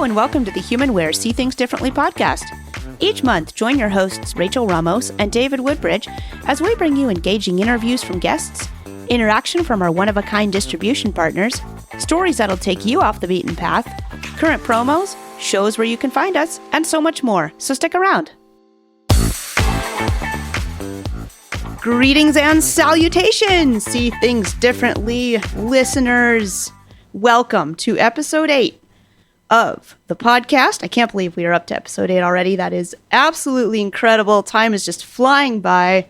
Hello and welcome to the HumanWare See Things Differently podcast. Each month, join your hosts Rachel Ramos and David Woodbridge as we bring you engaging interviews from guests, interaction from our one-of-a-kind distribution partners, stories that'll take you off the beaten path, current promos, shows where you can find us, and so much more. So stick around. Greetings and salutations, See Things Differently listeners. Welcome to episode 8 of the podcast. I can't believe we are up to episode 8 already. That is absolutely incredible. Time is just flying by.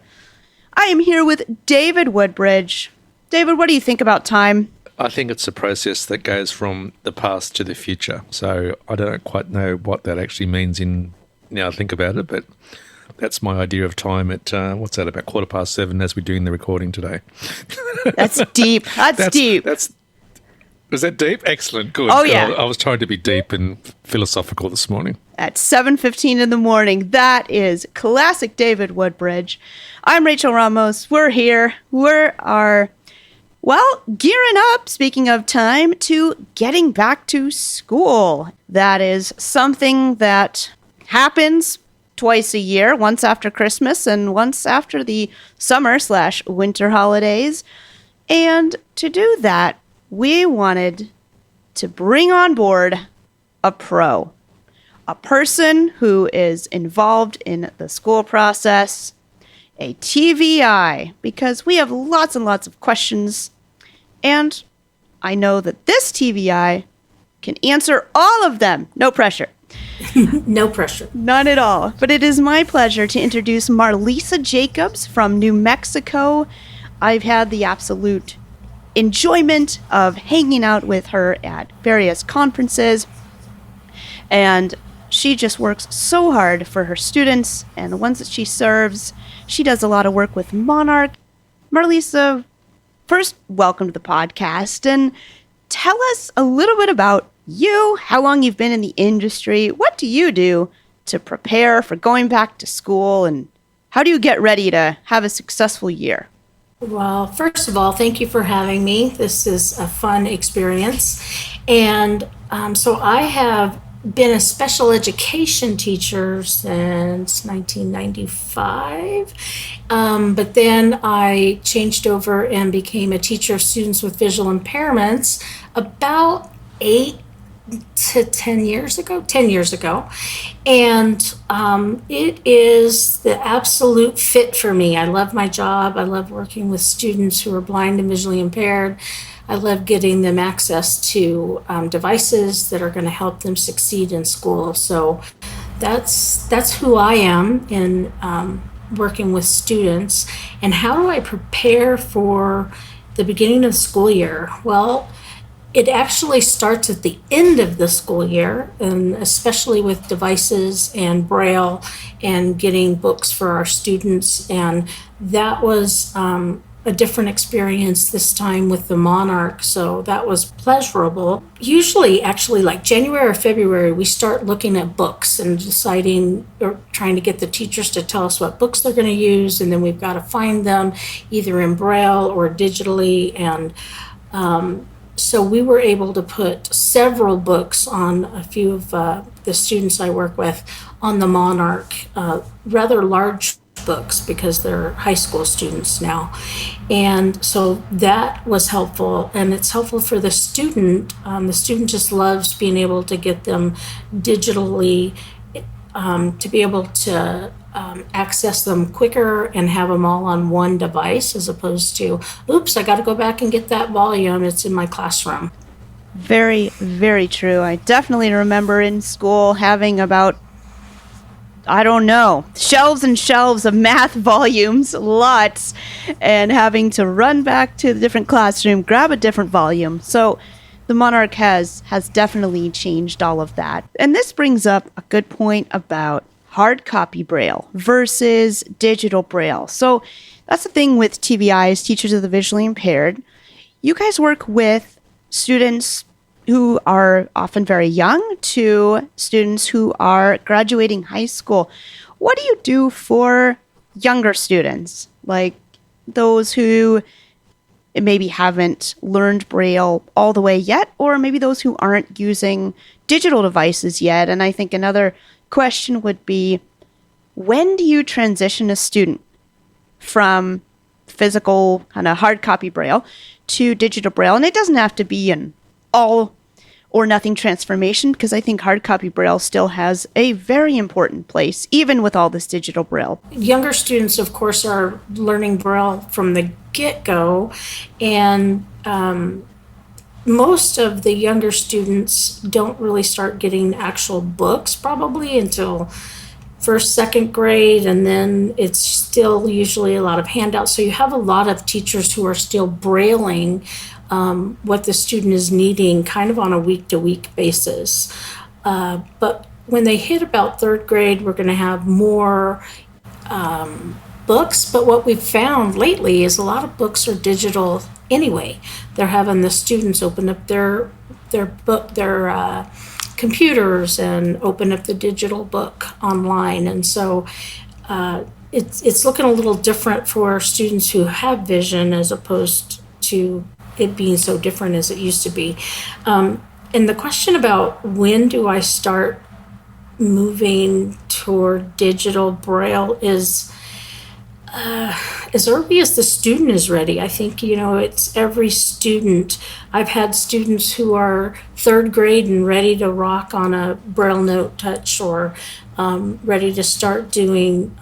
I am here with David Woodbridge. David, what do you think about time? I think it's a process that goes from the past to the future. So I don't quite know what that actually means now I think about it, but that's my idea of time at, what's that, about 7:15 as we're doing the recording today. That's deep. That's deep. Was that deep? Excellent. Good. Oh, yeah. I was trying to be deep and philosophical this morning. At 7:15 in the morning. That is classic David Woodbridge. I'm Rachel Ramos. We're here. Gearing up, speaking of time, to getting back to school. That is something that happens twice a year, once after Christmas and once after the summer/winter holidays. And to do that, we wanted to bring on board a pro, a person who is involved in the school process, a TVI, because we have lots and lots of questions. And I know that this TVI can answer all of them. No pressure. No pressure. None at all. But it is my pleasure to introduce MarLisa Jacobs from New Mexico. I've had the absolute enjoyment of hanging out with her at various conferences. And she just works so hard for her students and the ones that she serves. She does a lot of work with Monarch. MarLisa, first, welcome to the podcast, and tell us a little bit about you, how long you've been in the industry, what do you do to prepare for going back to school, and how do you get ready to have a successful year? Well, first of all, thank you for having me. This is a fun experience. And so I have been a special education teacher since 1995. But then I changed over and became a teacher of students with visual impairments about 10 years ago. And it is the absolute fit for me. I love my job. I love working with students who are blind and visually impaired. I love getting them access to devices that are going to help them succeed in school. So that's who I am in working with students. And how do I prepare for the beginning of the school year? Well, it actually starts at the end of the school year, and especially with devices and Braille and getting books for our students. And that was a different experience this time with the Monarch, so that was pleasurable. Usually, actually, like January or February, we start looking at books and deciding or trying to get the teachers to tell us what books they're going to use, and then we've got to find them either in Braille or digitally. And so we were able to put several books on a few of the students I work with on the Monarch, rather large books because they're high school students now. And so that was helpful, and it's helpful for the student. The student just loves being able to get them digitally, to be able to access them quicker and have them all on one device as opposed to, oops, I got to go back and get that volume. It's in my classroom. Very, very true. I definitely remember in school having about, shelves and shelves of math volumes, lots, and having to run back to the different classroom, grab a different volume. So the Monarch has definitely changed all of that. And this brings up a good point about hard copy Braille versus digital Braille. So that's the thing with TVIs, teachers of the visually impaired. You guys work with students who are often very young to students who are graduating high school. What do you do for younger students, like those who maybe haven't learned Braille all the way yet, or maybe those who aren't using digital devices yet. And I think another question would be, when do you transition a student from physical kind of hard copy Braille to digital Braille? And it doesn't have to be an all or nothing transformation, because I think hard copy Braille still has a very important place, even with all this digital Braille. Younger students, of course, are learning Braille from the get-go, and most of the younger students don't really start getting actual books probably until first, second grade, and then it's still usually a lot of handouts. So you have a lot of teachers who are still brailing what the student is needing kind of on a week-to-week basis. But when they hit about third grade, we're going to have more books. But what we've found lately is a lot of books are digital anyway. They're having the students open up their computers and open up the digital book online. And so it's looking a little different for students who have vision as opposed to it being so different as it used to be. And the question about when do I start moving toward digital Braille is as early as the student is ready. I think, it's every student. I've had students who are third grade and ready to rock on a Braille note touch, or ready to start doing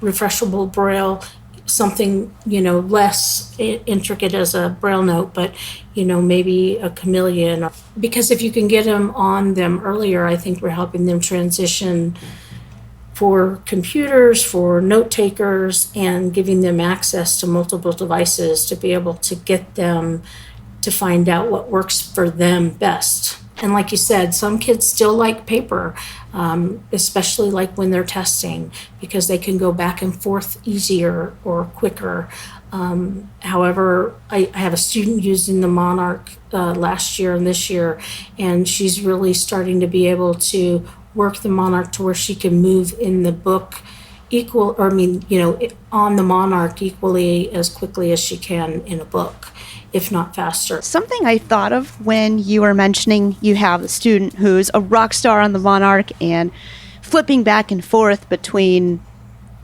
refreshable Braille, something, less intricate as a Braille note, but, maybe a chameleon. Because if you can get them on them earlier, I think we're helping them transition for computers, for note takers, and giving them access to multiple devices to be able to get them to find out what works for them best. And like you said, some kids still like paper, especially like when they're testing, because they can go back and forth easier or quicker. However, I have a student using the Monarch last year and this year, and she's really starting to be able to work the Monarch to where she can move in the book on the Monarch equally as quickly as she can in a book, if not faster. Something I thought of when you were mentioning you have a student who's a rock star on the Monarch and flipping back and forth between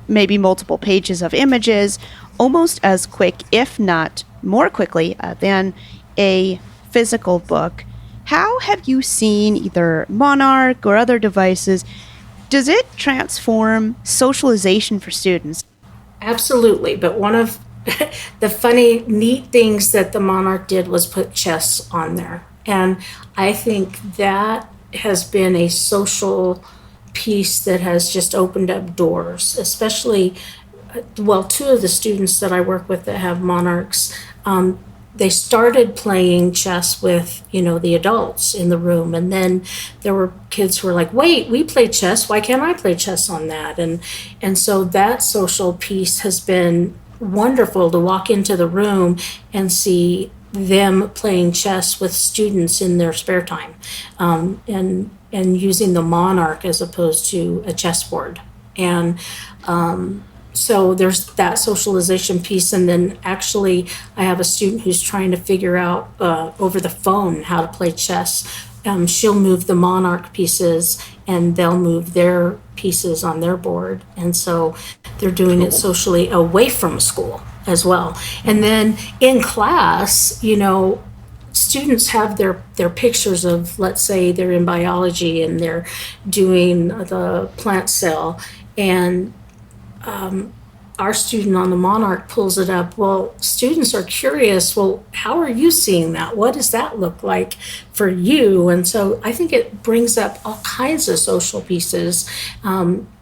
maybe multiple pages of images almost as quick, if not more quickly, than a physical book. How have you seen either Monarch or other devices? Does it transform socialization for students? Absolutely. But one of the funny, neat things that the Monarch did was put chess on there. And I think that has been a social piece that has just opened up doors, especially, two of the students that I work with that have Monarchs, they started playing chess with, the adults in the room. And then there were kids who were like, wait, we play chess. Why can't I play chess on that? And so that social piece has been wonderful to walk into the room and see them playing chess with students in their spare time, and using the Monarch as opposed to a chessboard. And so there's that socialization piece. And then actually I have a student who's trying to figure out over the phone how to play chess. She'll move the Monarch pieces and they'll move their pieces on their board. And so they're doing it socially away from school as well. And then in class, students have their pictures of, let's say they're in biology and they're doing the plant cell, and our student on the Monarch pulls it up. Well, students are curious, well, how are you seeing that? What does that look like for you? And so I think it brings up all kinds of social pieces,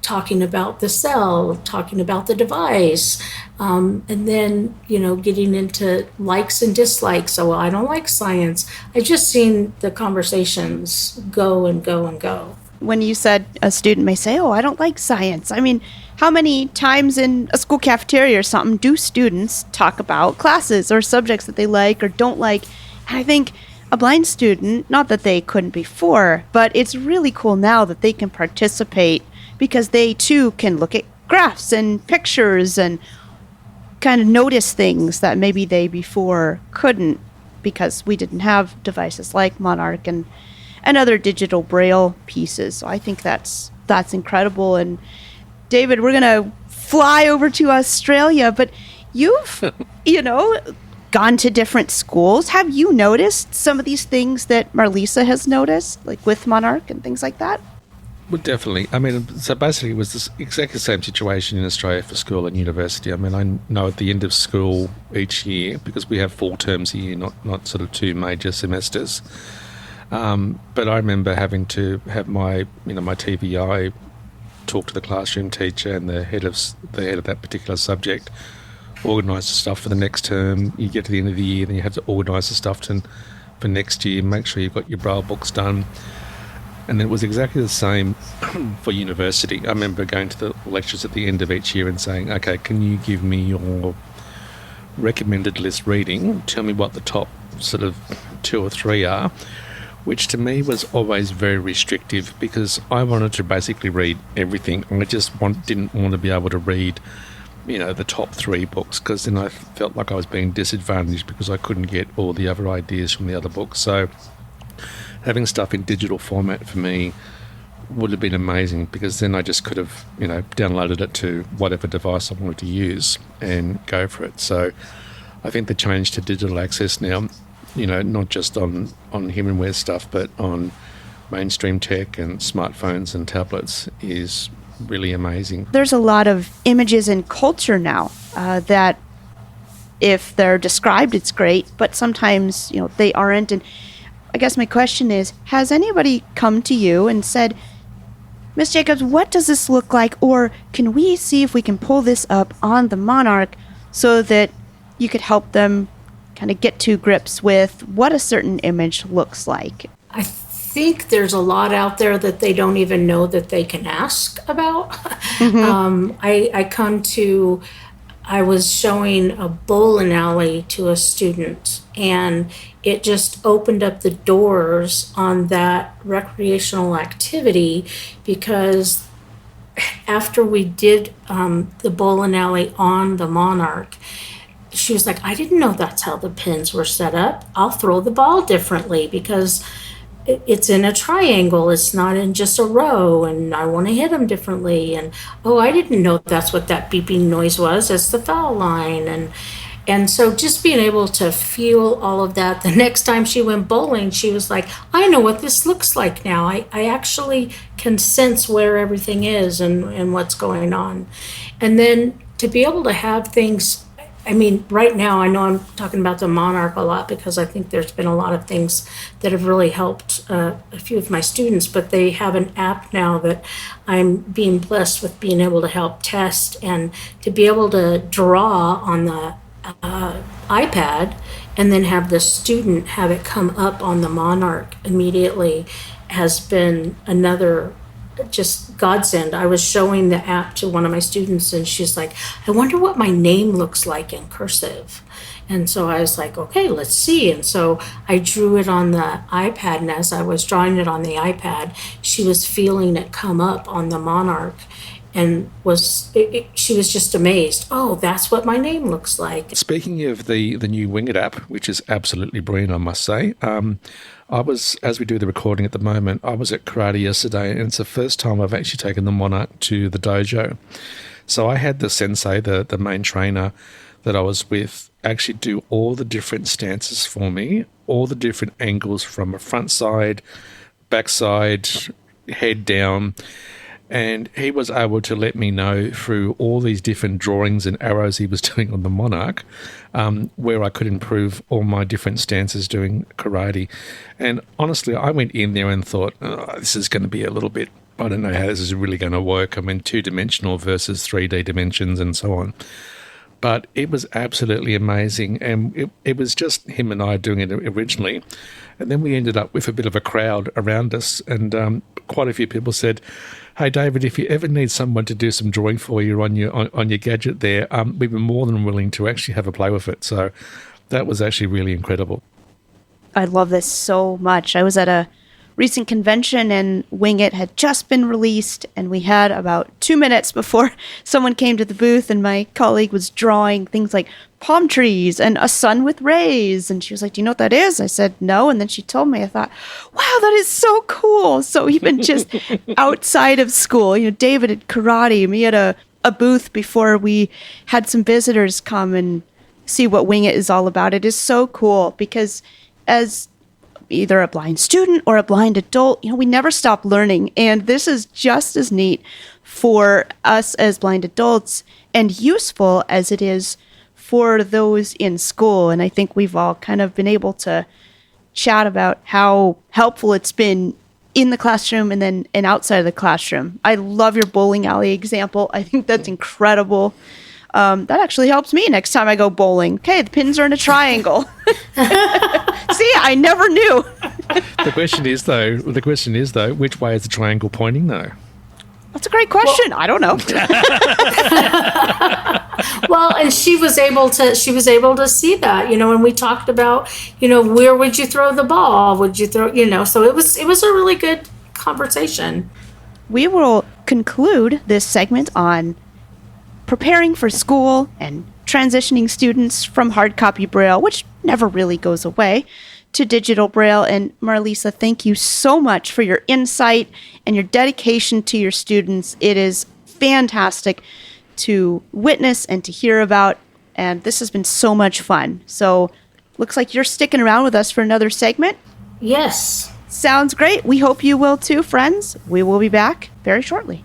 talking about the cell, talking about the device, and then, getting into likes and dislikes. So, well, I don't like science. I've just seen the conversations go and go and go. When you said a student may say, oh, I don't like science. I mean, how many times in a school cafeteria or something do students talk about classes or subjects that they like or don't like? And I think a blind student, not that they couldn't before, but it's really cool now that they can participate because they too can look at graphs and pictures and kind of notice things that maybe they before couldn't, because we didn't have devices like Monarch and and other digital braille pieces. So I think that's incredible. And David, we're going to fly over to Australia, but you've, gone to different schools. Have you noticed some of these things that MarLisa has noticed, like with Monarch and things like that? Well, definitely. I mean, so basically it was this exactly the same situation in Australia for school and university. I mean, I know at the end of school each year, because we have 4 terms a year, not sort of 2 major semesters. But I remember having to have my TVI talk to the classroom teacher and the head of that particular subject, organise the stuff for the next term. You get to the end of the year, then you have to organise the stuff for next year, make sure you've got your braille books done. And it was exactly the same for university. I remember going to the lectures at the end of each year and saying, okay, can you give me your recommended list reading? Tell me what the top sort of 2 or 3 are, which to me was always very restrictive, because I wanted to basically read everything. I just didn't want to be able to read, the top 3 books, because then I felt like I was being disadvantaged because I couldn't get all the other ideas from the other books. So having stuff in digital format for me would have been amazing, because then I just could have, downloaded it to whatever device I wanted to use and go for it. So I think the change to digital access now, not just on humanware stuff, but on mainstream tech and smartphones and tablets is really amazing. There's a lot of images and culture now that if they're described, it's great, but sometimes, they aren't. And I guess my question is, has anybody come to you and said, Miss Jacobs, what does this look like? Or can we see if we can pull this up on the Monarch so that you could help them kind of get to grips with what a certain image looks like? I think there's a lot out there that they don't even know that they can ask about. Mm-hmm. I was showing a bowling alley to a student, and it just opened up the doors on that recreational activity, because after we did the bowling alley on the Monarch, she was like, I didn't know that's how the pins were set up. I'll throw the ball differently because it's in a triangle. It's not in just a row, and I want to hit them differently. And, oh, I didn't know that's what that beeping noise was. That's the foul line. And so just being able to feel all of that. The next time she went bowling, she was like, I know what this looks like now. I actually can sense where everything is and what's going on. And then to be able to have things, I mean, right now, I know I'm talking about the Monarch a lot because I think there's been a lot of things that have really helped a few of my students, but they have an app now that I'm being blessed with being able to help test, and to be able to draw on the iPad and then have the student have it come up on the Monarch immediately has been another just godsend. I was showing the app to one of my students, and she's like, I wonder what my name looks like in cursive. And so I was like, okay, let's see. And so I drew it on the iPad, and as I was drawing it on the iPad, she was feeling it come up on the Monarch, and she was just amazed. Oh, that's what my name looks like. Speaking of the new Winged app, which is absolutely brilliant, I must say, I was, as we do the recording at the moment, I was at karate yesterday, and it's the first time I've actually taken the Monarch to the dojo. So I had the sensei, the main trainer that I was with, actually do all the different stances for me, all the different angles from a front side, back side, head down. And he was able to let me know through all these different drawings and arrows he was doing on the Monarch where I could improve all my different stances doing karate. And honestly, I went in there and thought, this is going to be a little bit, I don't know how this is really going to work. I mean, 2-dimensional versus 3D dimensions and so on. But it was absolutely amazing. And it was just him and I doing it originally. And then we ended up with a bit of a crowd around us. And quite a few people said, hey, David, if you ever need someone to do some drawing for you on your gadget there, we'd be more than willing to actually have a play with it. So that was actually really incredible. I love this so much. I was at a recent convention, and Wing It had just been released, and we had about 2 minutes before someone came to the booth, and my colleague was drawing things like palm trees and a sun with rays, and she was like, "Do you know what that is?" I said, "No," and then she told me. I thought, wow, that is so cool. So even just outside of school, David had karate, me at a booth before we had some visitors come and see what Wing It is all about. It is so cool because as either a blind student or a blind adult, we never stop learning. And this is just as neat for us as blind adults and useful as it is for those in school. And I think we've all kind of been able to chat about how helpful it's been in the classroom and outside of the classroom. I love your bowling alley example. I think that's incredible. That actually helps me next time I go bowling. Okay, the pins are in a triangle. See, I never knew. The question is though, which way is the triangle pointing though? That's a great question. I don't know. Well, and she was able to see that, when we talked about, where would you throw the ball? Would you throw, so it was a really good conversation. We will conclude this segment on preparing for school and transitioning students from hard copy Braille, which never really goes away, to digital Braille. And MarLisa, thank you so much for your insight and your dedication to your students. It is fantastic to witness and to hear about, and this has been so much fun. So looks like you're sticking around with us for another segment. Yes. Sounds great. We hope you will too, friends. We will be back very shortly.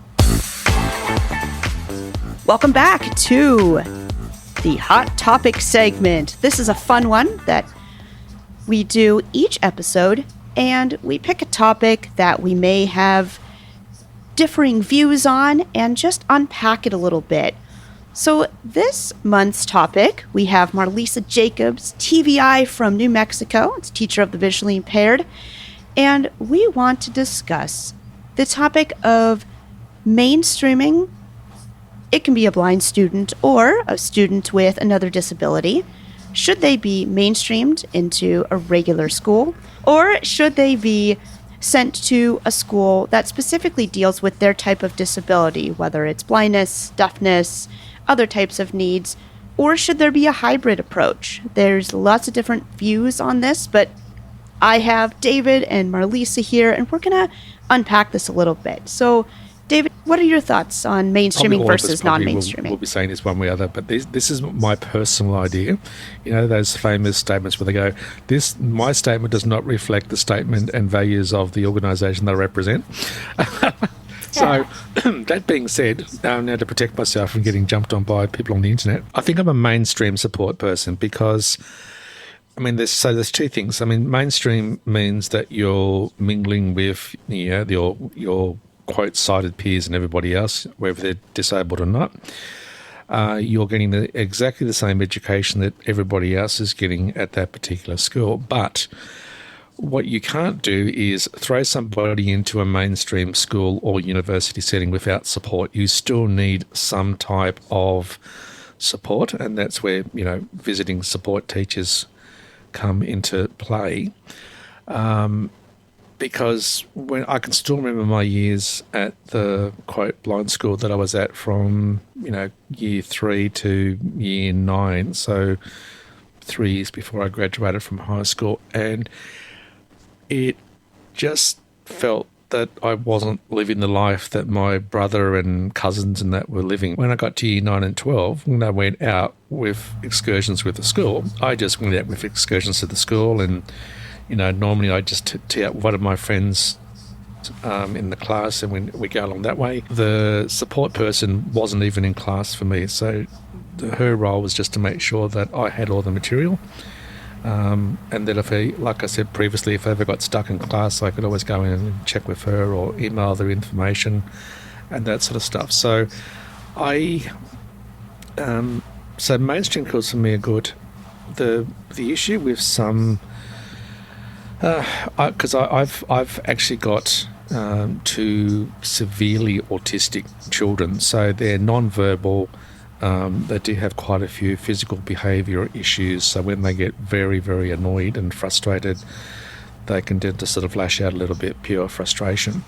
Welcome back to the Hot Topic segment. This is a fun one that we do each episode, and we pick a topic that we may have differing views on and just unpack it a little bit. So this month's topic, we have MarLisa Jacobs, TVI from New Mexico. It's teacher of the visually impaired. And we want to discuss the topic of mainstreaming. It can be a blind student or a student with another disability. Should they be mainstreamed into a regular school, or should they be sent to a school that specifically deals with their type of disability, whether it's blindness, deafness, other types of needs, or should there be a hybrid approach? There's lots of different views on this, but I have David and MarLisa here, and we're going to unpack this a little bit. So, David, what are your thoughts on mainstreaming versus non-mainstreaming? We'll be saying this one way or other, but this is my personal idea. Those famous statements where they go, my statement does not reflect the statement and values of the organisation that I represent. So, that being said, now to protect myself from getting jumped on by people on the internet, I think I'm a mainstream support person because, there's two things. Mainstream means that you're mingling with your quote sighted peers and everybody else, whether they're disabled or not. You're getting exactly the same education that everybody else is getting at that particular school. But what you can't do is throw somebody into a mainstream school or university setting without support. You still need some type of support, and that's where, visiting support teachers come into play. Because when I can still remember my years at the quote blind school that I was at from year 3 to year 9, so 3 years before I graduated from high school, and it just felt that I wasn't living the life that my brother and cousins and that were living. When I got to year 9 and 12, when I went out with excursions with the school, I just went out with excursions to the school, and normally I just tee up one of my friends in the class, and we go along that way. The support person wasn't even in class for me, so her role was just to make sure that I had all the material. And that like I said previously, if I ever got stuck in class, I could always go in and check with her or email their information and that sort of stuff. So so mainstream schools for me are good. The issue with some, because I've actually got 2 severely autistic children, so they're non-verbal. They do have quite a few physical behaviour issues, so when they get very, very annoyed and frustrated, they can tend to sort of lash out a little bit, pure frustration.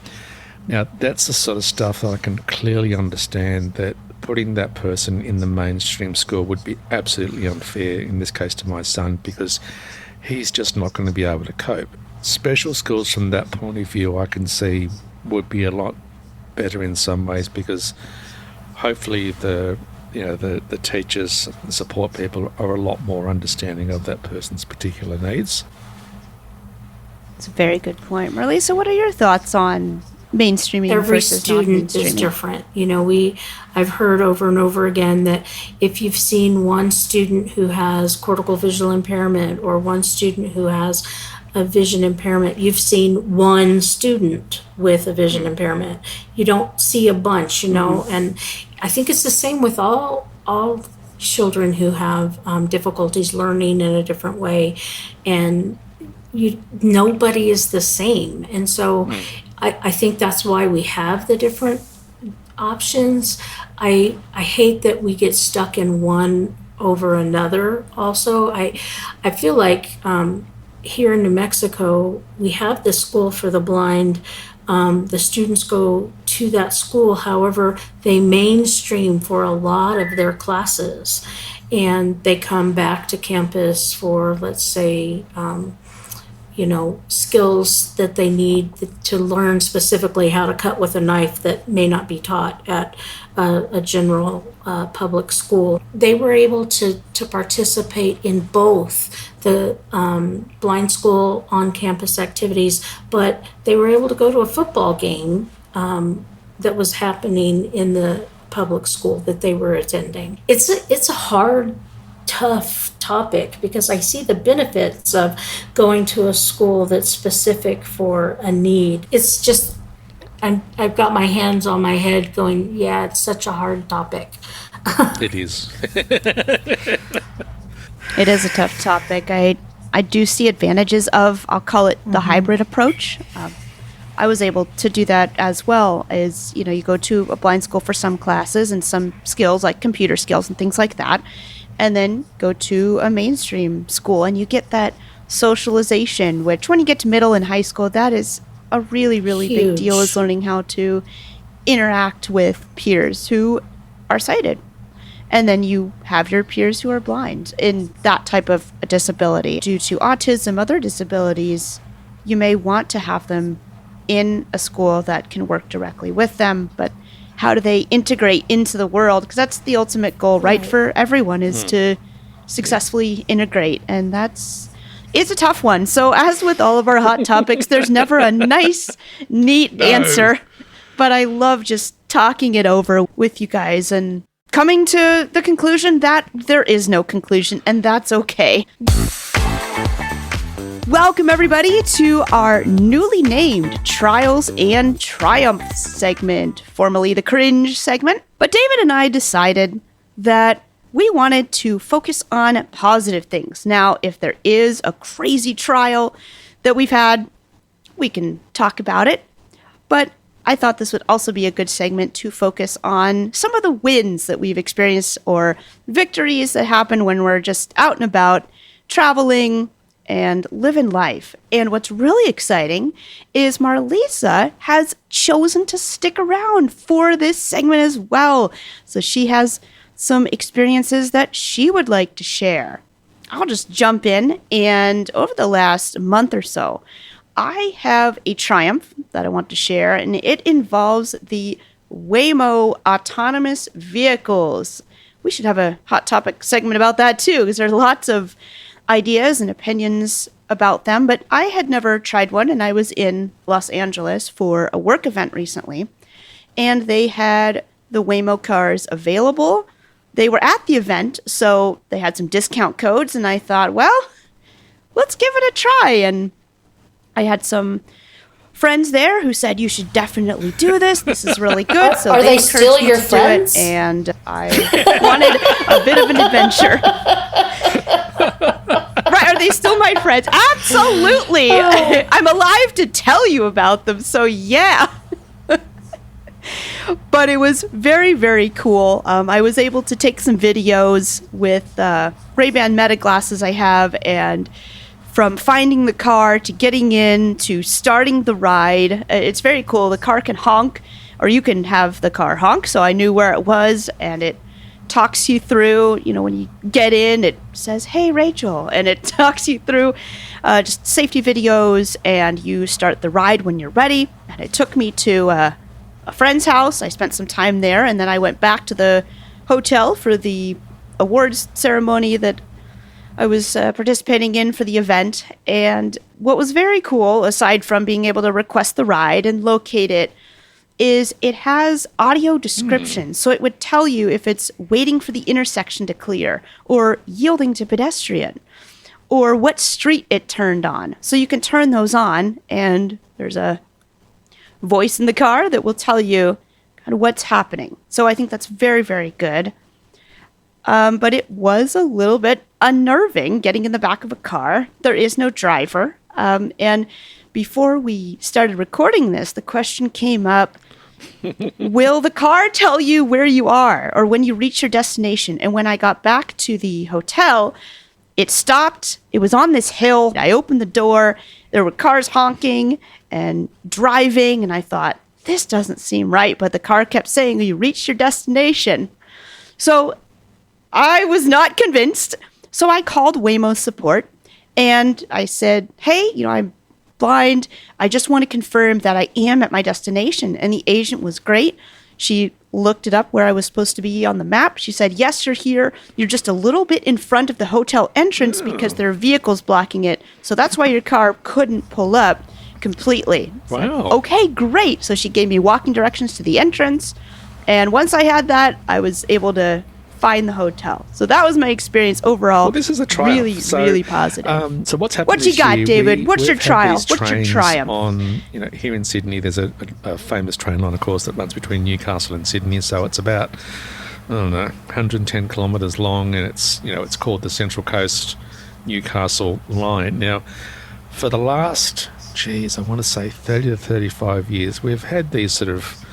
Now, that's the sort of stuff that I can clearly understand that putting that person in the mainstream school would be absolutely unfair, in this case to my son, because he's just not going to be able to cope. Special schools from that point of view, I can see, would be a lot better in some ways, because hopefully the teachers, the support people are a lot more understanding of that person's particular needs. It's a very good point. MarLisa, what are your thoughts on mainstreaming Every versus student is non-mainstreaming? different. I've heard over and over again that if you've seen one student who has cortical visual impairment or one student who has a vision impairment, you've seen one student with a vision impairment. You don't see a bunch, and I think it's the same with all children who have difficulties learning in a different way, and nobody is the same. And so I think that's why we have the different options. I hate that we get stuck in one over another also. I feel like here in New Mexico, we have the School for the Blind. The students go to that school. However, they mainstream for a lot of their classes, and they come back to campus for, let's say, skills that they need to learn, specifically how to cut with a knife, that may not be taught at a general public school. They were able to participate in both the blind school on-campus activities, but they were able to go to a football game that was happening in the public school that they were attending. It's a hard, tough topic, because I see the benefits of going to a school that's specific for a need. It's just, I've got my hands on my head going, yeah, it's such a hard topic. It is. It is a tough topic. I do see advantages of, I'll call it the hybrid approach. I was able to do that as well. As you go to a blind school for some classes and some skills like computer skills and things like that, and then go to a mainstream school, and you get that socialization, which when you get to middle and high school, that is a really, really big deal, is learning how to interact with peers who are sighted. And then you have your peers who are blind in that type of a disability. Due to autism, other disabilities, you may want to have them in a school that can work directly with them, but how do they integrate into the world? Because that's the ultimate goal, right, for everyone, is to successfully integrate. And it's a tough one. So as with all of our hot topics, there's never a nice, neat answer. But I love just talking it over with you guys and coming to the conclusion that there is no conclusion, and that's okay. Welcome, everybody, to our newly named Trials and Triumphs segment, formerly the Cringe segment. But David and I decided that we wanted to focus on positive things. Now, if there is a crazy trial that we've had, we can talk about it. But I thought this would also be a good segment to focus on some of the wins that we've experienced or victories that happen when we're just out and about, traveling, and living life. And what's really exciting is MarLisa has chosen to stick around for this segment as well. So she has some experiences that she would like to share. I'll just jump in, and over the last month or so, I have a triumph that I want to share, and it involves the Waymo autonomous vehicles. We should have a hot topic segment about that too, because there's lots of ideas and opinions about them, but I had never tried one, and I was in Los Angeles for a work event recently, and they had the Waymo cars available. They were at the event, so they had some discount codes, and I thought, well, let's give it a try. And I had some friends there who said, you should definitely do this. This is really good. So Are they encouraged still me your to do friends? it, and I wanted a bit of an adventure. Right, are they still my friends? Absolutely. Oh. I'm alive to tell you about them, so yeah. But it was very, very cool. I was able to take some videos with Ray-Ban Meta glasses I have and from finding the car to getting in to starting the ride. It's very cool. The car can honk, or you can have the car honk. So I knew where it was, and it talks you through, when you get in, it says, "Hey, Rachel," and it talks you through just safety videos, and you start the ride when you're ready. And it took me to a friend's house. I spent some time there, and then I went back to the hotel for the awards ceremony that I was participating in for the event. And what was very cool, aside from being able to request the ride and locate it, is it has audio descriptions. So it would tell you if it's waiting for the intersection to clear, or yielding to pedestrian, or what street it turned on. So you can turn those on, and there's a voice in the car that will tell you kind of what's happening. So I think that's very, very good. But it was a little bit unnerving getting in the back of a car. There is no driver. And before we started recording this, the question came up, will the car tell you where you are or when you reach your destination? And when I got back to the hotel, it stopped. It was on this hill. I opened the door. There were cars honking and driving. And I thought, this doesn't seem right. But the car kept saying, you reached your destination. So I was not convinced. So I called Waymo support and I said, hey, I'm blind. I just want to confirm that I am at my destination. And the agent was great. She looked it up where I was supposed to be on the map. She said, yes, you're here. You're just a little bit in front of the hotel entrance because there are vehicles blocking it. So that's why your car couldn't pull up completely. Wow. Like, okay, great. So she gave me walking directions to the entrance. And once I had that, I was able to find the hotel. So that was my experience overall. Well, this is a trial. Really, really positive. So what's happened? What you this got, year, David? What's your we've had trial? these What's your trains triumph? On here in Sydney, there's a famous train line, of course, that runs between Newcastle and Sydney. So it's about 110 kilometres long, and it's called the Central Coast Newcastle line. Now, for the last, I want to say 30 to 35 years, we've had these sort of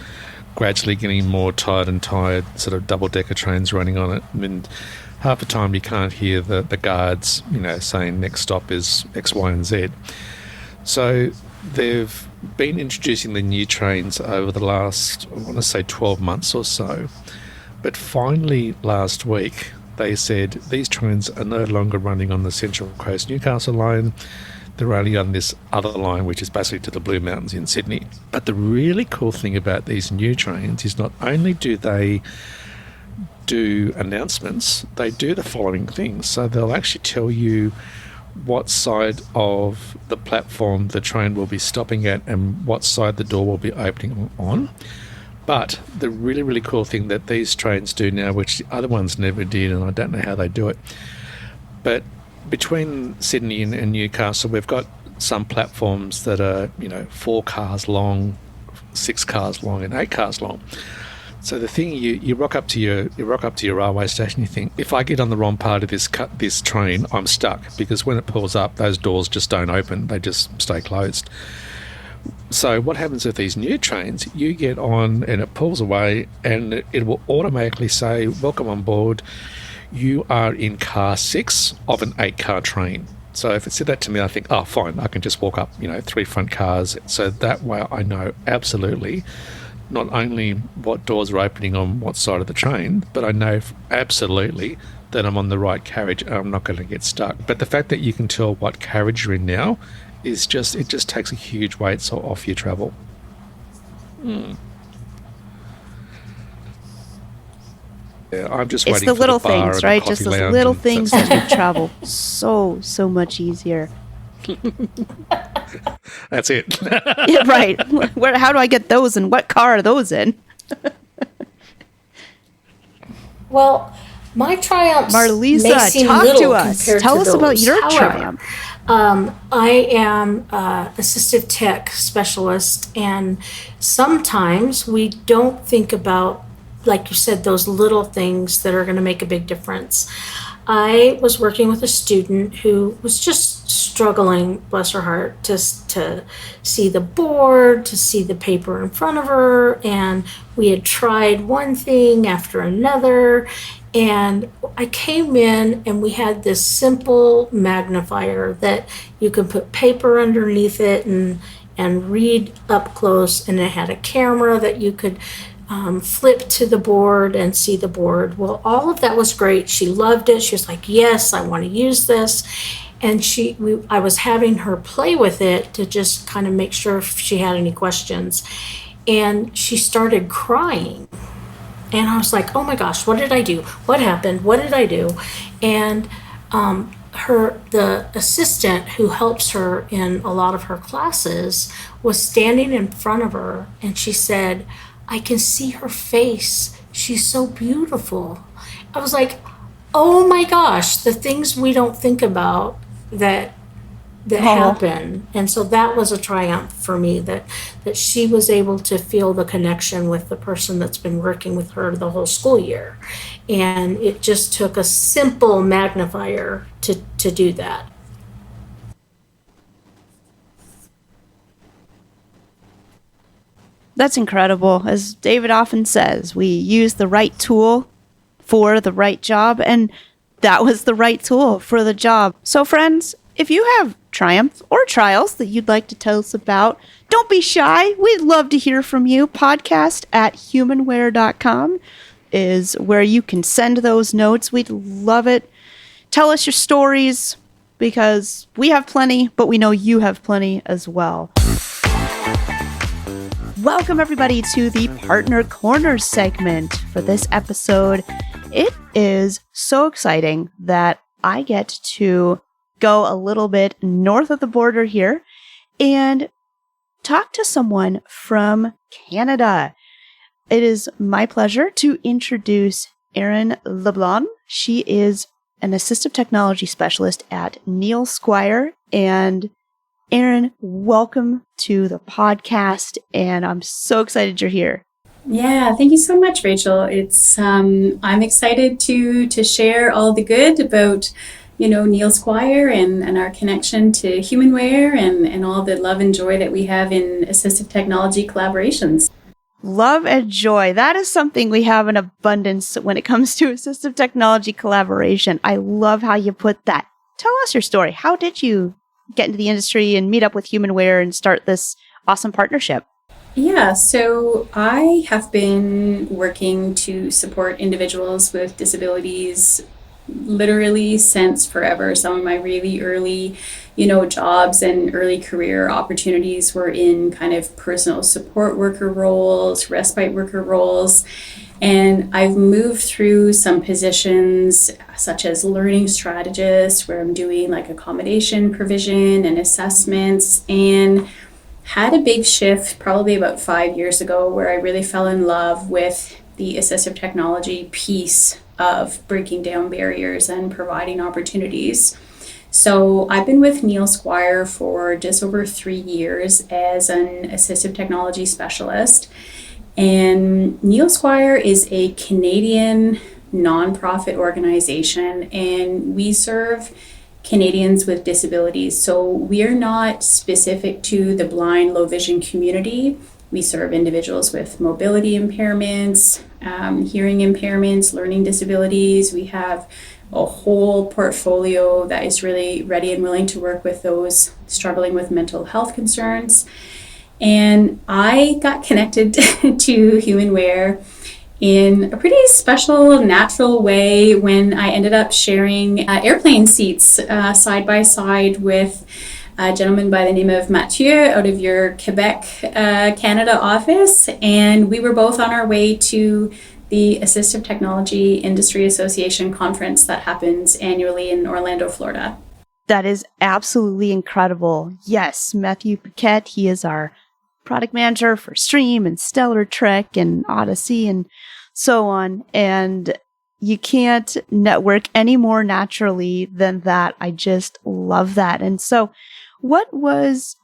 gradually getting more tired and tired sort of double-decker trains running on it. I mean, half the time you can't hear the guards, saying next stop is X, Y, and Z. So they've been introducing the new trains over the last, I want to say 12 months or so. But finally last week, they said these trains are no longer running on the Central Coast Newcastle line. They're only on this other line, which is basically to the Blue Mountains in Sydney. But the really cool thing about these new trains is not only do they do announcements, they do the following things. So they'll actually tell you what side of the platform the train will be stopping at and what side the door will be opening on. But the really, really cool thing that these trains do now, which the other ones never did, and I don't know how they do it, but between Sydney and Newcastle, we've got some platforms that are, 4 cars long, 6 cars long, and 8 cars long. So the thing you rock up to your railway station, you think, if I get on the wrong part of this train, I'm stuck, because when it pulls up, those doors just don't open; they just stay closed. So what happens with these new trains? You get on and it pulls away, and it will automatically say, "Welcome on board. You are in car 6 of an 8-car train." So if it said that to me, I think, oh, fine, I can just walk up, 3 front cars. So that way I know absolutely not only what doors are opening on what side of the train, but I know absolutely that I'm on the right carriage and I'm not going to get stuck. But the fact that you can tell what carriage you're in now is it just takes a huge weight off your travel. Yeah, I'm just waiting It's the for little the bar things, and right? the Just coffee those lounge little and things that make travel so much easier. That's it. Yeah, right. How do I get those, and what car are those in? Well, my triumphs may MarLisa, seem talk little to us. compared Tell to us about those. your However, triumph. I am assistive tech specialist, and sometimes we don't think about, like you said, those little things that are going to make a big difference. I was working with a student who was just struggling, bless her heart, to see the board, to see the paper in front of her. And we had tried one thing after another. And I came in and we had this simple magnifier that you could put paper underneath it and read up close. And it had a camera that you could flip to the board and see the board. Well, all of that was great. She loved it. She was like, yes, I want to use this. And I was having her play with it to just kind of make sure if she had any questions. And she started crying. And I was like, oh my gosh, what did I do? What happened? What did I do? And the assistant who helps her in a lot of her classes was standing in front of her, and she said, I can see her face. She's so beautiful. I was like, oh my gosh, the things we don't think about that happen. And so that was a triumph for me, that she was able to feel the connection with the person that's been working with her the whole school year. And it just took a simple magnifier to do that. That's incredible. As David often says, we use the right tool for the right job, and that was the right tool for the job. So friends, if you have triumphs or trials that you'd like to tell us about, don't be shy. We'd love to hear from you. Podcast@humanware.com is where you can send those notes. We'd love it. Tell us your stories, because we have plenty, but we know you have plenty as well. Welcome, everybody, to the Partner Corner segment for this episode. It is so exciting that I get to go a little bit north of the border here and talk to someone from Canada. It is my pleasure to introduce Erin LeBlanc. She is an assistive technology specialist at Neil Squire. And Erin, welcome to the podcast, and I'm so excited you're here. Yeah, thank you so much, Rachel. It's I'm excited to share all the good about Neil Squire and our connection to Humanware and all the love and joy that we have in assistive technology collaborations. Love and joy. That is something we have in abundance when it comes to assistive technology collaboration. I love how you put that. Tell us your story. How did you get into the industry and meet up with Humanware and start this awesome partnership? Yeah, so I have been working to support individuals with disabilities literally since forever. Some of my really early, jobs and early career opportunities were in kind of personal support worker roles, respite worker roles. And I've moved through some positions such as learning strategist, where I'm doing like accommodation provision and assessments, and had a big shift probably about 5 years ago where I really fell in love with the assistive technology piece of breaking down barriers and providing opportunities. So I've been with Neil Squire for just over 3 years as an assistive technology specialist. And Neil Squire is a Canadian nonprofit organization, and we serve Canadians with disabilities. So we're not specific to the blind, low vision community. We serve individuals with mobility impairments, hearing impairments, learning disabilities. We have a whole portfolio that is really ready and willing to work with those struggling with mental health concerns. And I got connected to Humanware in a pretty special, natural way when I ended up sharing airplane seats side by side with a gentleman by the name of Mathieu out of your Quebec, Canada office. And we were both on our way to the Assistive Technology Industry Association conference that happens annually in Orlando, Florida. That is absolutely incredible. Yes, Matthew Paquette, he is our product manager for Stream and Stellar Trek and Odyssey and so on. And you can't network any more naturally than that. I just love that. And so what was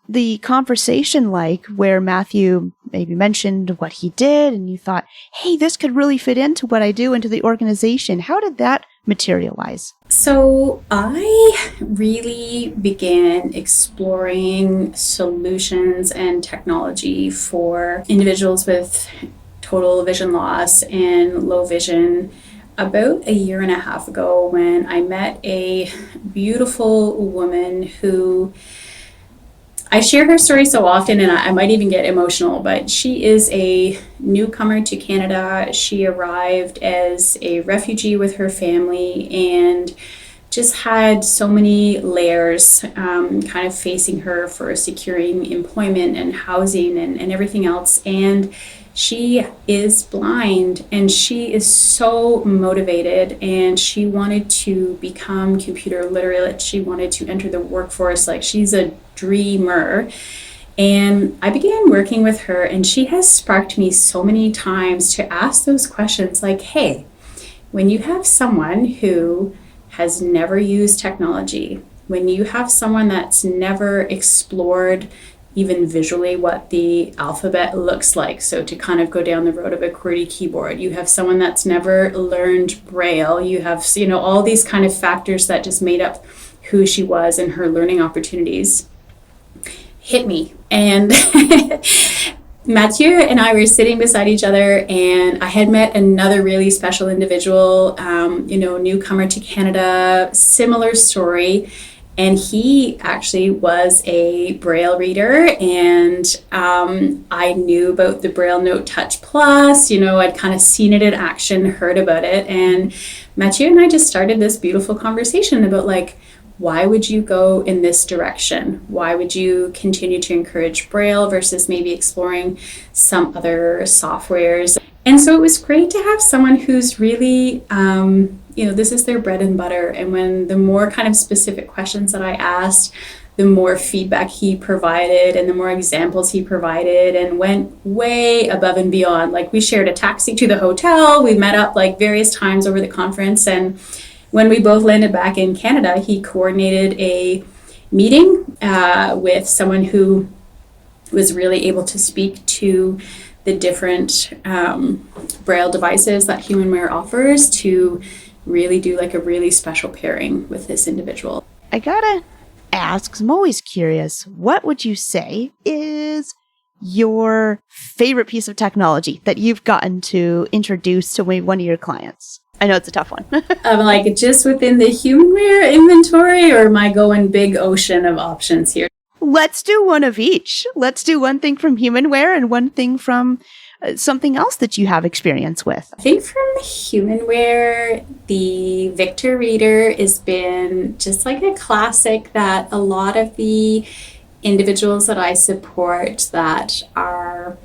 the conversation like where Matthew maybe mentioned what he did and you thought, hey, this could really fit into what I do into the organization? How did that materialize? So I really began exploring solutions and technology for individuals with total vision loss and low vision about a year and a half ago, when I met a beautiful woman who, I share her story so often and I might even get emotional, but she is a newcomer to Canada. She arrived as a refugee with her family and just had so many layers kind of facing her for securing employment and housing and everything else. And she is blind and she is so motivated and she wanted to become computer literate. She wanted to enter the workforce. Like, she's a dreamer. And I began working with her, and she has sparked me so many times to ask those questions like, hey, when you have someone who has never used technology, when you have someone that's never explored even visually what the alphabet looks like, so to kind of go down the road of a QWERTY keyboard, you have someone that's never learned Braille, you have, all these kind of factors that just made up who she was and her learning opportunities, hit me. And Mathieu and I were sitting beside each other, and I had met another really special individual, newcomer to Canada, similar story. And he actually was a Braille reader, and I knew about the Braille Note Touch Plus. I'd kind of seen it in action, heard about it. And Mathieu and I just started this beautiful conversation about, like, why would you go in this direction? Why would you continue to encourage Braille versus maybe exploring some other softwares? And so it was great to have someone who's really, this is their bread and butter. And when the more kind of specific questions that I asked, the more feedback he provided and the more examples he provided, and went way above and beyond. Like, we shared a taxi to the hotel. We met up like various times over the conference. And when we both landed back in Canada, he coordinated a meeting with someone who was really able to speak to the different Braille devices that HumanWare offers to really do like a really special pairing with this individual. I gotta ask, 'cause I'm always curious, what would you say is your favorite piece of technology that you've gotten to introduce to maybe one of your clients? I know it's a tough one. Like, just within the HumanWare inventory, or am I going big ocean of options here? Let's do one of each. Let's do one thing from HumanWare and one thing from something else that you have experience with. I think from HumanWare, the Victor Reader has been just like a classic that a lot of the individuals that I support that are,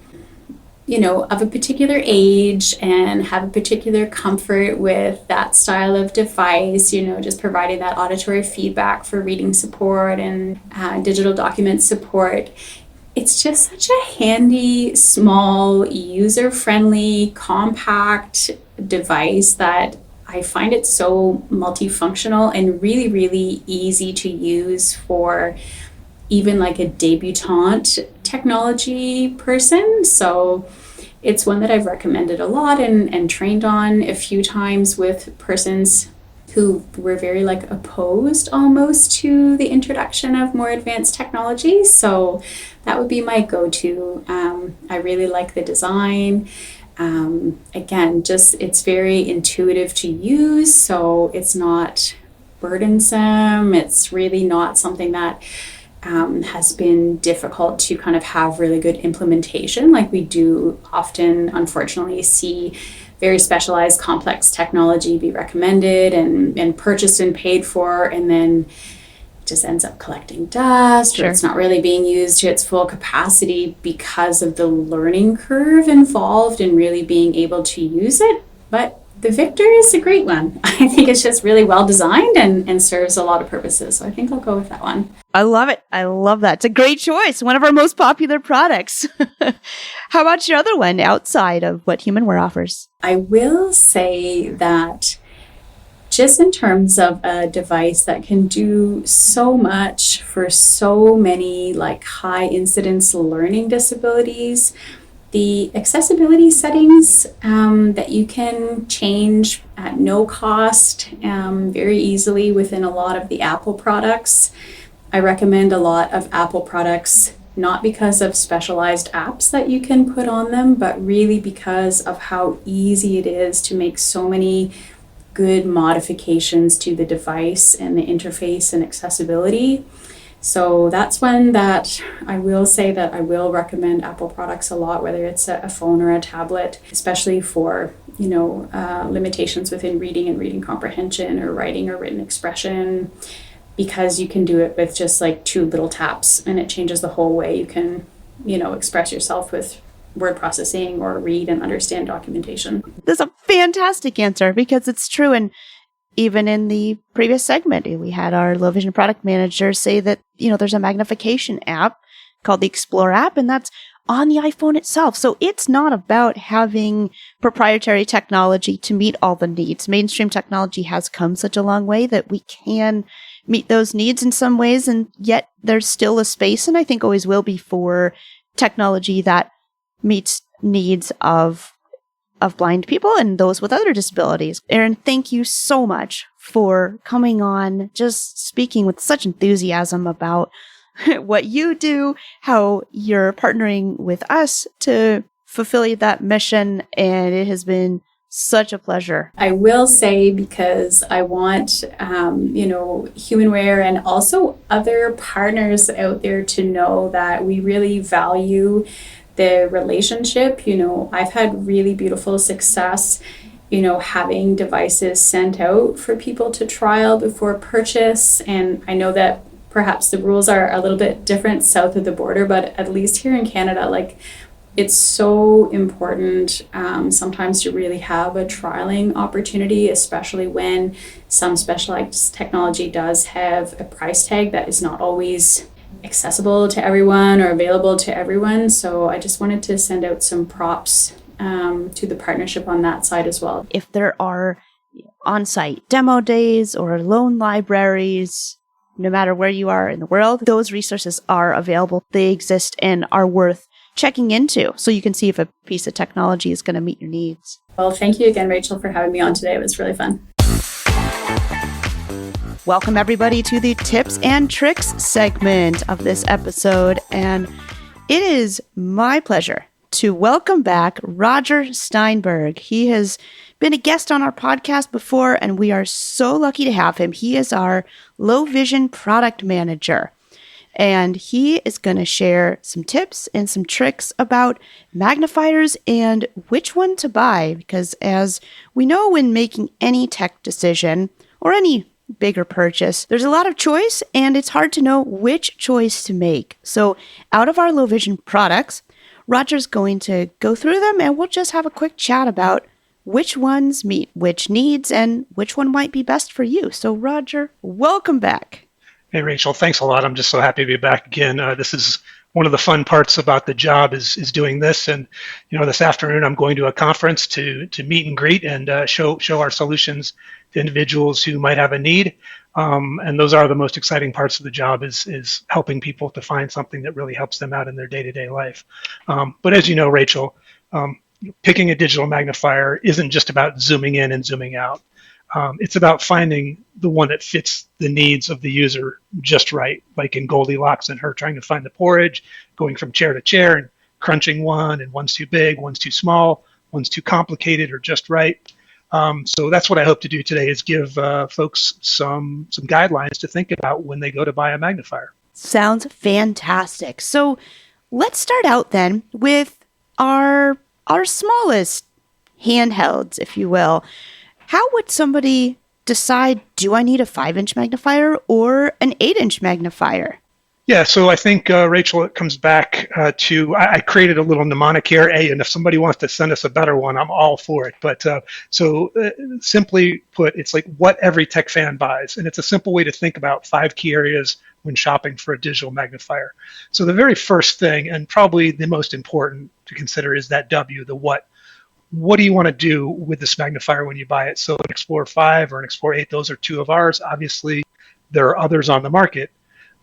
of a particular age and have a particular comfort with that style of device, just providing that auditory feedback for reading support and digital document support. It's just such a handy, small, user-friendly, compact device that I find it so multifunctional and really, really easy to use for even like a debutante technology person. So it's one that I've recommended a lot and trained on a few times with persons who were very like opposed almost to the introduction of more advanced technology. So that would be my go-to. I really like the design. Again, just it's very intuitive to use, so it's not burdensome. It's really not something that has been difficult to kind of have really good implementation. Like, we do often, unfortunately, see very specialized, complex technology be recommended and purchased and paid for, and then it just ends up collecting dust, Sure. Or it's not really being used to its full capacity because of the learning curve involved in really being able to use it. But the Victor is a great one. I think it's just really well designed and serves a lot of purposes. So I think I'll go with that one. I love it. I love that. It's a great choice. One of our most popular products. How about your other one outside of what HumanWare offers? I will say that just in terms of a device that can do so much for so many like high incidence learning disabilities, the accessibility settings that you can change at no cost very easily within a lot of the Apple products. I recommend a lot of Apple products, not because of specialized apps that you can put on them, but really because of how easy it is to make so many good modifications to the device and the interface and accessibility. So that's one that I will say that I will recommend Apple products a lot, whether it's a phone or a tablet, especially for, limitations within reading and reading comprehension or writing or written expression, because you can do it with just like 2 little taps and it changes the whole way you can, express yourself with word processing or read and understand documentation. That's a fantastic answer because it's true. And even in the previous segment, we had our low vision product manager say that, there's a magnification app called the Explore app, and that's on the iPhone itself. So it's not about having proprietary technology to meet all the needs. Mainstream technology has come such a long way that we can meet those needs in some ways, and yet there's still a space, and I think always will be, for technology that meets needs of blind people and those with other disabilities. Erin, thank you so much for coming on, just speaking with such enthusiasm about what you do, how you're partnering with us to fulfill that mission, and it has been such a pleasure. I will say, because I want, Humanware and also other partners out there to know that we really value the relationship. I've had really beautiful success, having devices sent out for people to trial before purchase. And I know that perhaps the rules are a little bit different south of the border, but at least here in Canada, it's so important sometimes to really have a trialing opportunity, especially when some specialized technology does have a price tag that is not always accessible to everyone or available to everyone. So I just wanted to send out some props to the partnership on that side as well. If there are on-site demo days or loan libraries, no matter where you are in the world, those resources are available. They exist and are worth checking into, so you can see if a piece of technology is going to meet your needs. Well, thank you again, Rachel, for having me on today. It was really fun. Welcome, everybody, to the Tips and Tricks segment of this episode. And it is my pleasure to welcome back Roger Steinberg. He has been a guest on our podcast before, and we are so lucky to have him. He is our low vision product manager, and he is going to share some tips and some tricks about magnifiers and which one to buy. Because as we know, when making any tech decision or any bigger purchase, there's a lot of choice, and it's hard to know which choice to make. So out of our low vision products, Roger's going to go through them, and we'll just have a quick chat about which ones meet which needs and which one might be best for you. So Roger, welcome back. Hey, Rachel, thanks a lot. I'm just so happy to be back again. This is one of the fun parts about the job is doing this. And, this afternoon I'm going to a conference to meet and greet and show our solutions to individuals who might have a need. And those are the most exciting parts of the job is helping people to find something that really helps them out in their day-to-day life. But as you know, Rachel, picking a digital magnifier isn't just about zooming in and zooming out. It's about finding the one that fits the needs of the user just right, like in Goldilocks and her trying to find the porridge, going from chair to chair and crunching one, and one's too big, one's too small, one's too complicated or just right. So that's what I hope to do today, is give folks some guidelines to think about when they go to buy a magnifier. Sounds fantastic. So let's start out then with our smallest handhelds, if you will. How would somebody decide, do I need a 5-inch magnifier or an 8-inch magnifier? Yeah, so I think, Rachel, it comes back to, I created a little mnemonic here, and if somebody wants to send us a better one, I'm all for it. But simply put, it's like what every tech fan buys. And it's a simple way to think about 5 key areas when shopping for a digital magnifier. So the very first thing, and probably the most important to consider, is that W, the what. what do you want to do with this magnifier when you buy it? So an Explorer 5 or an Explorer 8, those are two of ours. Obviously, there are others on the market.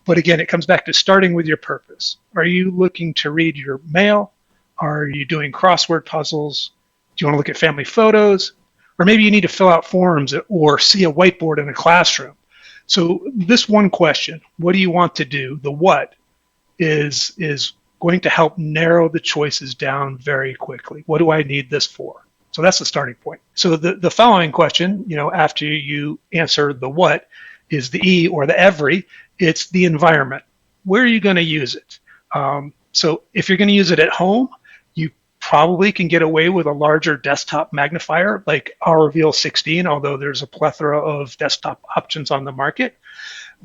But again, it comes back to starting with your purpose. Are you looking to read your mail? Are you doing crossword puzzles? Do you want to look at family photos? Or maybe you need to fill out forms or see a whiteboard in a classroom. So this one question, what do you want to do? The what is going to help narrow the choices down very quickly. What do I need this for? So that's the starting point. So the following question, after you answer the what, is the E or the every. It's the environment. Where are you going to use it? So if you're going to use it at home, you probably can get away with a larger desktop magnifier like our Reveal 16, although there's a plethora of desktop options on the market.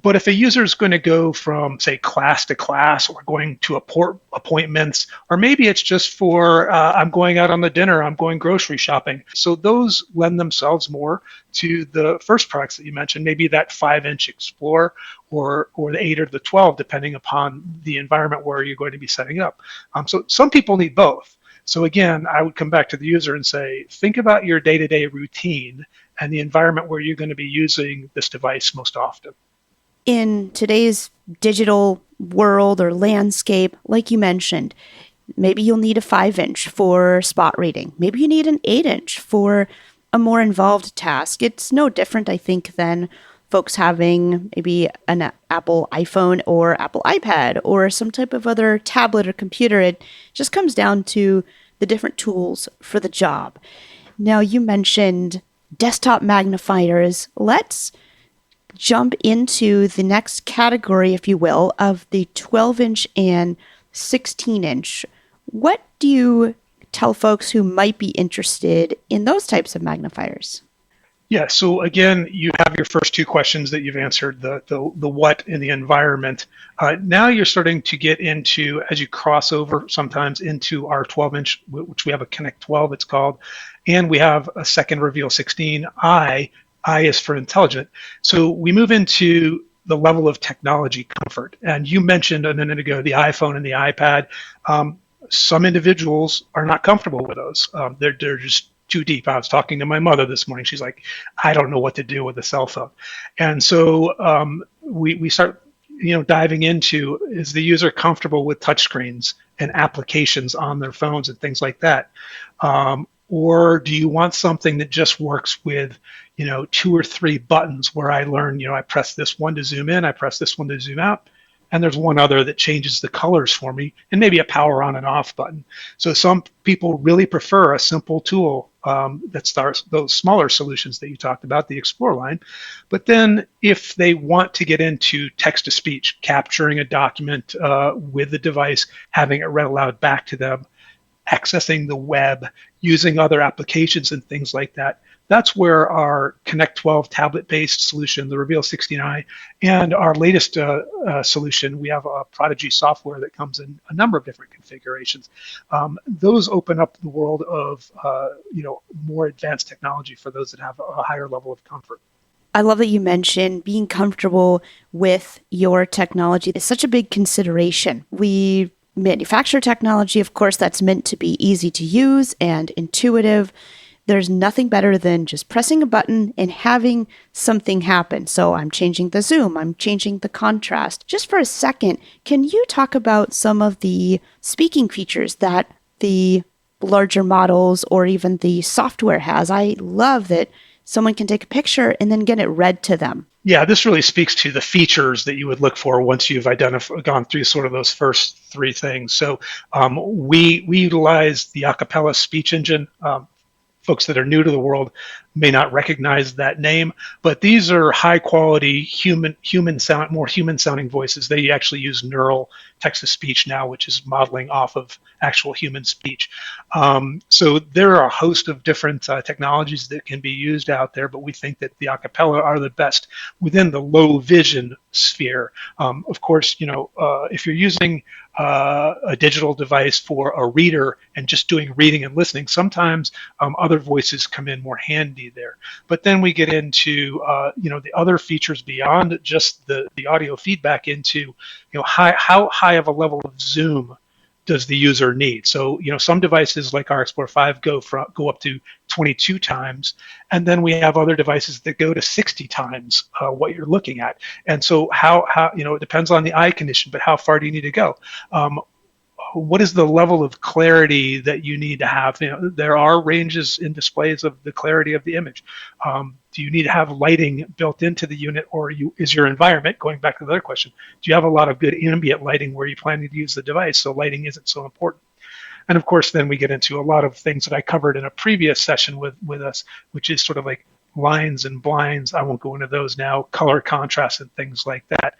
But if a user is going to go from, say, class to class or going to appointments, or maybe it's just for I'm going out on the dinner, I'm going grocery shopping. So those lend themselves more to the first products that you mentioned, maybe that 5-inch Explorer or the 8 or the 12, depending upon the environment where you're going to be setting up. So some people need both. So again, I would come back to the user and say, think about your day-to-day routine and the environment where you're going to be using this device most often. In today's digital world or landscape, like you mentioned, maybe you'll need a 5-inch for spot reading. Maybe you need an 8-inch for a more involved task. It's no different, I think, than folks having maybe an Apple iPhone or Apple iPad or some type of other tablet or computer. It just comes down to the different tools for the job. Now, you mentioned desktop magnifiers. Let's jump into the next category, if you will, of the 12-inch and 16-inch. What do you tell folks who might be interested in those types of magnifiers? Yeah, so again, you have your first two questions that you've answered, the what in the environment. Now you're starting to get into, as you cross over sometimes into our 12-inch, which we have a Connect 12, it's called, and we have a second Reveal 16. I is for intelligent. So we move into the level of technology comfort. And you mentioned a minute ago the iPhone and the iPad. Some individuals are not comfortable with those. They're just too deep. I was talking to my mother this morning. She's like, I don't know what to do with a cell phone. And so we start diving into, is the user comfortable with touchscreens and applications on their phones and things like that? Or do you want something that just works with 2 or 3 buttons where I learn, I press this one to zoom in, I press this one to zoom out, and there's one other that changes the colors for me, and maybe a power on and off button. So some people really prefer a simple tool that starts those smaller solutions that you talked about, the Explore line. But then if they want to get into text-to-speech, capturing a document with the device, having it read aloud back to them, accessing the web, using other applications and things like that, that's where our Connect 12 tablet-based solution, the Reveal 16i, and our latest solution, we have a Prodigy software that comes in a number of different configurations. Those open up the world of more advanced technology for those that have a higher level of comfort. I love that you mentioned being comfortable with your technology. It's such a big consideration. We manufacture technology, of course, that's meant to be easy to use and intuitive. There's nothing better than just pressing a button and having something happen. So I'm changing the zoom, I'm changing the contrast. Just for a second, can you talk about some of the speaking features that the larger models or even the software has? I love that someone can take a picture and then get it read to them. Yeah, this really speaks to the features that you would look for once you've gone through sort of those first 3 things. So we utilize the acapella speech engine. Folks that are new to the world may not recognize that name, but these are high quality more human sounding voices. They actually use neural text to speech now, which is modeling off of actual human speech. So there are a host of different technologies that can be used out there, but we think that the acapella are the best within the low vision sphere. Of course, if you're using a digital device for a reader and just doing reading and listening, sometimes other voices come in more handy there. But then we get into the other features beyond just the audio feedback into how high of a level of zoom does the user need? So, some devices like our Explorer 5 go up to 22 times, and then we have other devices that go to 60 times what you're looking at. And so how it depends on the eye condition, but how far do you need to go? What is the level of clarity that you need to have? There are ranges in displays of the clarity of the image. Do you need to have lighting built into the unit, or is your environment, going back to the other question, do you have a lot of good ambient lighting where you plan to use the device so lighting isn't so important? And of course, then we get into a lot of things that I covered in a previous session with us, which is sort of like lines and blinds. I won't go into those now, color contrast and things like that.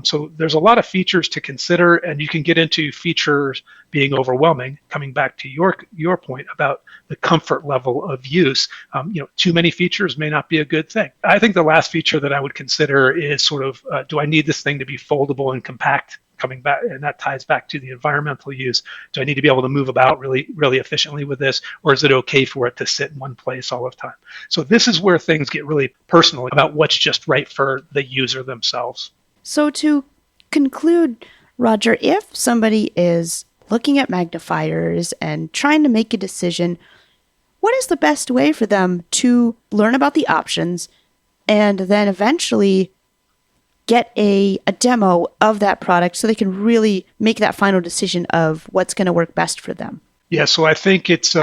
So there's a lot of features to consider, and you can get into features being overwhelming, coming back to your point about the comfort level of use. Too many features may not be a good thing. I think the last feature that I would consider is sort of, do I need this thing to be foldable and compact? Coming back, and that ties back to the environmental use. Do I need to be able to move about really, really efficiently with this, or is it okay for it to sit in one place all the time? So this is where things get really personal about what's just right for the user themselves. So to conclude, Roger, if somebody is looking at magnifiers and trying to make a decision, what is the best way for them to learn about the options and then eventually get a demo of that product so they can really make that final decision of what's going to work best for them? Yeah, so I think it's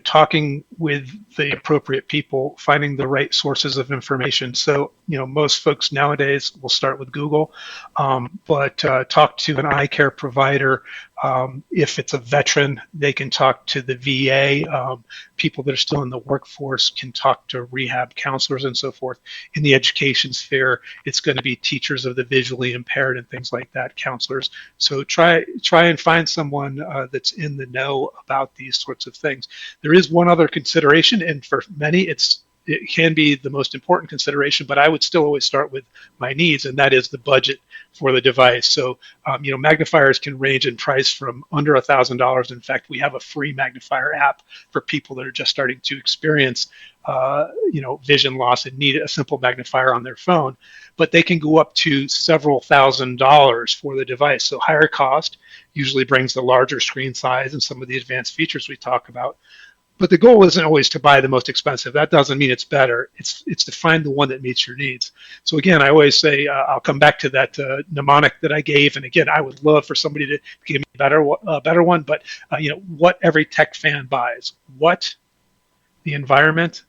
talking with the appropriate people, finding the right sources of information. So most folks nowadays will start with Google, but talk to an eye care provider. If it's a veteran, they can talk to the VA. People that are still in the workforce can talk to rehab counselors and so forth. In the education sphere, it's going to be teachers of the visually impaired and things like that, counselors. So try and find someone that's in the know about these sorts of things. There is one other consideration, and for many, it can be the most important consideration, but I would still always start with my needs, and that is the budget for the device. So, magnifiers can range in price from under $1,000. In fact, we have a free magnifier app for people that are just starting to experience, vision loss and need a simple magnifier on their phone. But they can go up to several $1,000s for the device. So higher cost usually brings the larger screen size and some of the advanced features we talk about. But the goal isn't always to buy the most expensive. That doesn't mean it's better. It's to find the one that meets your needs. So again, I always say, I'll come back to that mnemonic that I gave. And again, I would love for somebody to give me a better one. But what every tech fan buys: what the environment,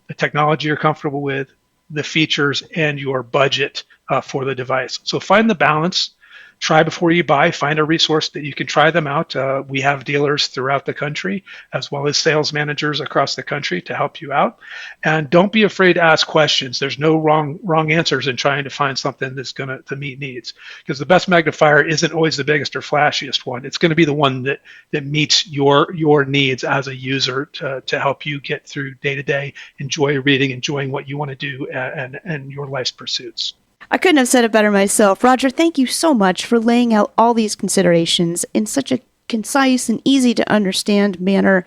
the technology you're comfortable with, the features, and your budget for the device. So find the balance. Try before you buy. Find a resource that you can try them out. We have dealers throughout the country, as well as sales managers across the country to help you out. And don't be afraid to ask questions. There's no wrong answers in trying to find something that's going to meet needs. Because the best magnifier isn't always the biggest or flashiest one. It's going to be the one that meets your needs as a user to help you get through day-to-day, enjoy reading, enjoying what you want to do, and your life's pursuits. I couldn't have said it better myself. Roger, thank you so much for laying out all these considerations in such a concise and easy to understand manner.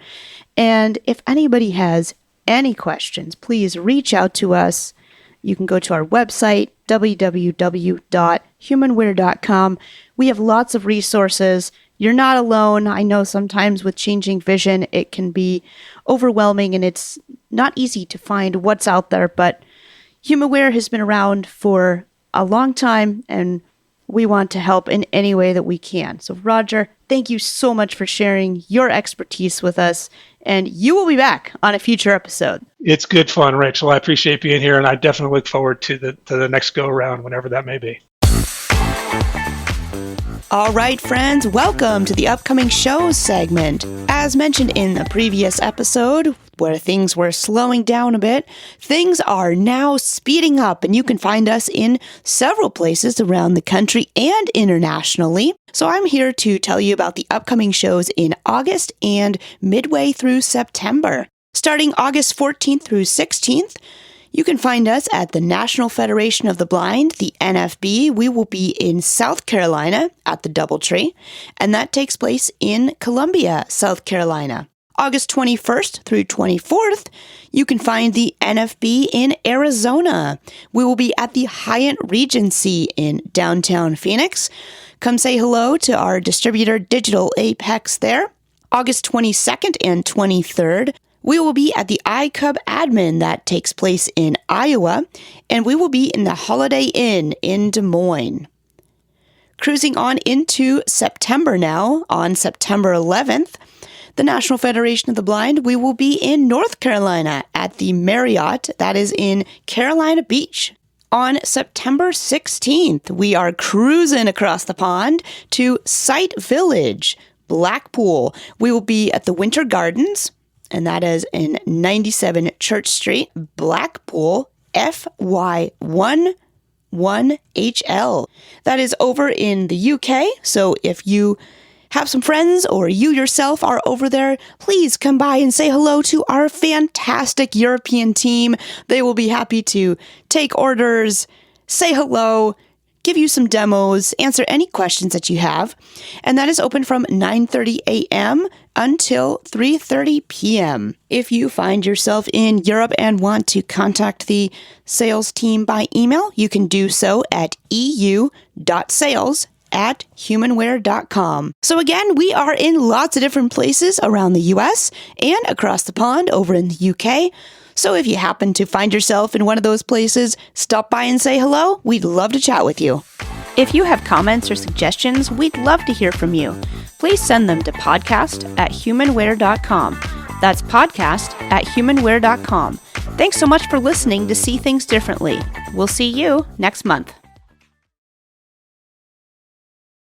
And if anybody has any questions, please reach out to us. You can go to our website, www.humanware.com. We have lots of resources. You're not alone. I know sometimes with changing vision, it can be overwhelming and it's not easy to find what's out there, but HumanWare has been around for a long time, and we want to help in any way that we can. So, Roger, thank you so much for sharing your expertise with us, and you will be back on a future episode. It's good fun, Rachel. I appreciate being here, and I definitely look forward to the next go-around, whenever that may be. All right, friends, welcome to the upcoming shows segment. As mentioned in the previous episode, where things were slowing down a bit, things are now speeding up, and you can find us in several places around the country and internationally. So I'm here to tell you about the upcoming shows in August and midway through September. Starting August 14th through 16th, you can find us at the National Federation of the Blind, the NFB. We will be in South Carolina at the Doubletree, and that takes place in Columbia, South Carolina. August 21st through 24th, you can find the NFB in Arizona. We will be at the Hyatt Regency in downtown Phoenix. Come say hello to our distributor Digital Apex there. August 22nd and 23rd, we will be at the iCub Admin that takes place in Iowa, and we will be in the Holiday Inn in Des Moines. Cruising on into September now, on September 11th, the National Federation of the Blind, we will be in North Carolina at the Marriott, that is in Carolina Beach. On September 16th, we are cruising across the pond to Sight Village, Blackpool. We will be at the Winter Gardens, and that is in 97 Church Street, Blackpool, FY11HL. That is over in the UK, so if you have some friends or you yourself are over there, please come by and say hello to our fantastic European team. They will be happy to take orders, say hello, give you some demos, answer any questions that you have. And that is open from 9:30 a.m. until 3:30 p.m. If you find yourself in Europe and want to contact the sales team by email, you can do so at eu.sales@humanware.com. So again, we are in lots of different places around the US and across the pond over in the UK. So if you happen to find yourself in one of those places, stop by and say hello. We'd love to chat with you. If you have comments or suggestions, we'd love to hear from you. Please send them to podcast@humanware.com. That's podcast@humanware.com. Thanks so much for listening to See Things Differently. We'll see you next month.